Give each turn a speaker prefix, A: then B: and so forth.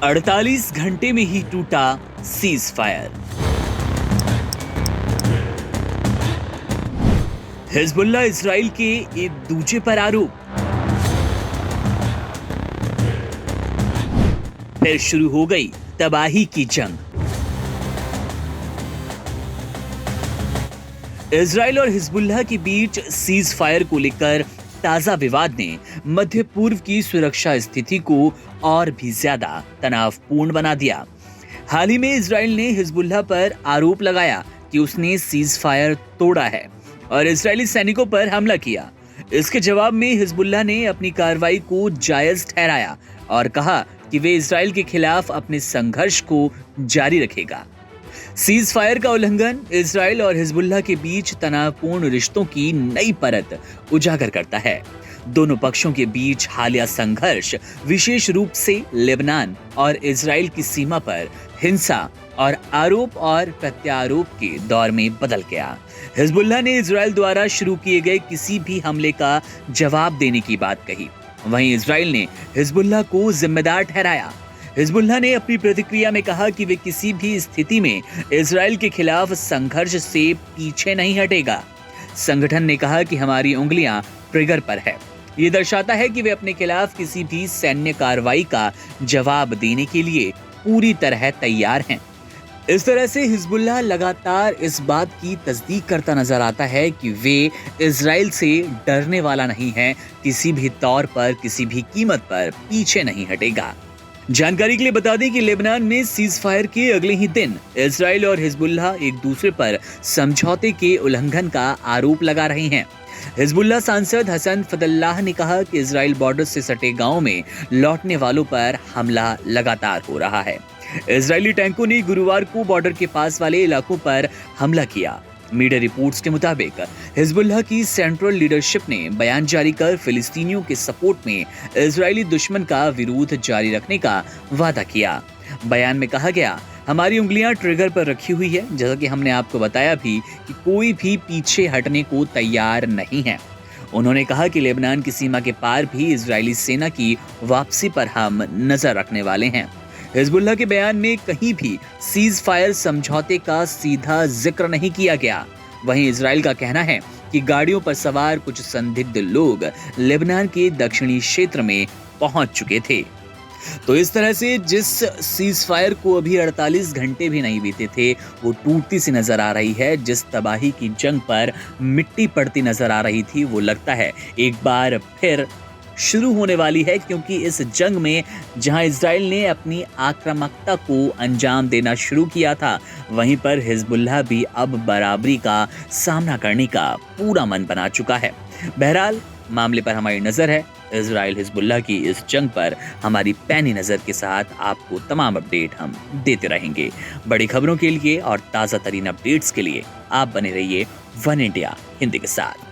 A: 48 घंटे में ही टूटा सीज फायर। हिजबुल्लाह इजराइल के एक दूजे पर आरोप। फिर शुरू हो गई तबाही की जंग। इजराइल और हिजबुल्लाह के बीच सीज फायर को लेकर ताजा विवाद ने मध्य पूर्व की सुरक्षा स्थिति को और भी ज्यादा तनावपूर्ण बना दिया। हाल ही में इजराइल ने हिजबुल्लाह पर आरोप लगाया कि उसने सीज फायर तोड़ा है और इजरायली सैनिकों पर हमला किया। इसके जवाब में हिजबुल्लाह ने अपनी कार्रवाई को जायज ठहराया और कहा कि वे इजराइल के खिलाफ अपने संघर्ष को जारी रखेगा। सीज फायर का उल्लंघन इजराइल और हिजबुल्लाह के बीच तनावपूर्ण रिश्तों की नई परत उजागर करता है। दोनों पक्षों के बीच हालिया संघर्ष विशेष रूप से लेबनान और इजराइल की सीमा पर हिंसा और आरोप और प्रत्यारोप के दौर में बदल गया। हिजबुल्लाह ने इजराइल द्वारा शुरू किए गए किसी भी हमले का जवाब देने की बात कही। वहीं इजराइल ने हिजबुल्लाह को जिम्मेदार ठहराया। हिजबुल्लाह ने अपनी प्रतिक्रिया में कहा कि वे किसी भी स्थिति में इजराइल के खिलाफ संघर्ष से पीछे नहीं हटेगा। संगठन ने कहा कि हमारी उंगलियां ट्रिगर पर है। ये दर्शाता है कि वे अपने खिलाफ किसी भी सैन्य कार्रवाई का जवाब देने के लिए पूरी तरह तैयार हैं। इस तरह से हिजबुल्लाह लगातार इस बात की तस्दीक करता नजर आता है कि वे इजराइल से डरने वाला नहीं है, किसी भी तौर पर किसी भी कीमत पर पीछे नहीं हटेगा। जानकारी के लिए बता दें कि लेबनान में सीज फायर के अगले ही दिन इजराइल और हिजबुल्लाह एक दूसरे पर समझौते के उल्लंघन का आरोप लगा रहे हैं। हिजबुल्लाह सांसद हसन फतल्लाह ने कहा कि इजराइल बॉर्डर से सटे गांव में लौटने वालों पर हमला लगातार हो रहा है। इजरायली टैंकों ने गुरुवार को बॉर्डर के पास वाले इलाकों पर हमला किया। मीडिया रिपोर्ट्स के मुताबिक हिजबुल्लाह की सेंट्रल लीडरशिप ने बयान जारी कर फिलिस्तीनियों के सपोर्ट में इजरायली दुश्मन का विरोध जारी रखने का वादा किया। बयान में कहा गया, हमारी उंगलियां ट्रिगर पर रखी हुई है, जैसा कि हमने आपको बताया भी कि कोई भी पीछे हटने को तैयार नहीं है। उन्होंने कहा कि लेबनान की सीमा के पार भी इजरायली सेना की वापसी पर हम नजर रखने वाले हैं। हिजबुल्लाह के बयान में कहीं भी सीज फायर समझौते का सीधा जिक्र नहीं किया गया। वहीं इजराइल का कहना है कि गाड़ियों पर सवार कुछ संदिग्ध लोग लेबनान के दक्षिणी क्षेत्र में पहुंच चुके थे। तो इस तरह से जिस सीज फायर को अभी 48 घंटे भी नहीं बीते थे, वो टूटती सी नजर आ रही है। जिस तबाही की जंग पर मिट्टी पड़ती नजर आ रही थी, वो लगता है एक बार फिर शुरू होने वाली है, क्योंकि इस जंग में जहां इजराइल ने अपनी आक्रामकता को अंजाम देना शुरू किया था, वहीं पर हिजबुल्लाह भी अब बराबरी का सामना करने का पूरा मन बना चुका है। बहरहाल मामले पर हमारी नजर है। इजराइल हिजबुल्लाह की इस जंग पर हमारी पैनी नजर के साथ आपको तमाम अपडेट हम देते रहेंगे। बड़ी खबरों के लिए और ताज़ा तरीन अपडेट्स के लिए आप बने रहिए वन इंडिया हिंदी के साथ।